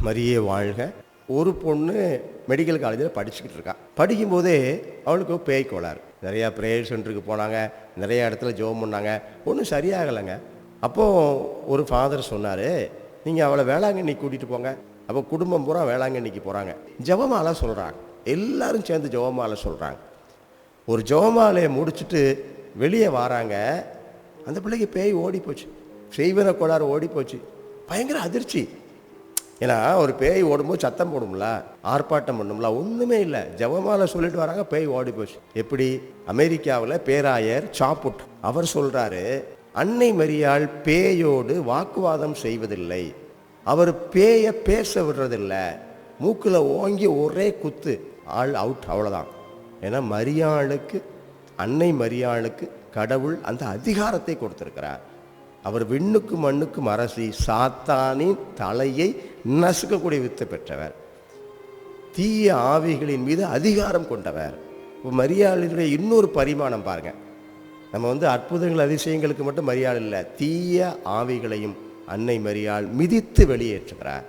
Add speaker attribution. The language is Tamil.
Speaker 1: மரியே வாழ்க. ஒரு பொண்ணு மெடிக்கல் காலேஜில் படிச்சுக்கிட்டு இருக்கா. படிக்கும்போதே அவளுக்கு பேய் கோளாறு. நிறையா ப்ரேயர் சென்டருக்கு போனாங்க, நிறையா இடத்துல ஜெபம் பண்ணாங்க, ஒன்றும் சரியாகலைங்க. அப்போது ஒரு ஃபாதர் சொன்னார், நீங்கள் அவளை வேளாங்கண்ணி கூட்டிகிட்டு போங்க. அப்போ குடும்பம் பூரா வேளாங்கண்ணிக்கு போகிறாங்க. ஜெபமாலை சொல்கிறாங்க, எல்லாரும் சேர்ந்து ஜெபமாலை சொல்கிறாங்க. ஒரு ஜெபமாலையை முடிச்சுட்டு வெளியே வராங்க. அந்த பிள்ளைக்கு பேய் ஓடி போச்சு, செய்வன கோளாறு ஓடி போச்சு. பயங்கர அதிர்ச்சி. ஏன்னா ஒரு பேய் ஓடும்போது சத்தம் போடும்ல, ஆர்ப்பாட்டம் பண்ணும்ல, ஒன்றுமே இல்லை. ஜெபமாலை சொல்லிட்டு வராங்க, பேய் ஓடி போச்சு. எப்படி? அமெரிக்காவில் பேராயர் சாப்புட் அவர் சொல்கிறாரு, அன்னை மரியாள் பேயோடு வாக்குவாதம் செய்வதில்லை, அவர் பேயை பேச விடுறதில்லை, மூக்கில் ஓங்கி ஒரே குத்து, ஆள் அவுட், அவ்வளோதான். ஏன்னா மரியாளுக்கு, அன்னை மரியாளுக்கு கடவுள் அந்த அதிகாரத்தை கொடுத்திருக்கிறார். அவர் விண்ணுக்கு மண்ணுக்கும் அரசி, சாத்தானின் தலையை நசுக்கக்கூடிய வித்தை பெற்றவர், தீய ஆவிகளின் மீது அதிகாரம் கொண்டவர். மரியாளினுடைய இன்னொரு பரிமாணம் பாருங்க. நம்ம அற்புதங்கள் அதிசயங்களுக்கு மட்டும் மரியாள் இல்லை, தீய ஆவிகளையும் அன்னை மரியாள் மிதித்து வெளியேற்றுகிறார்.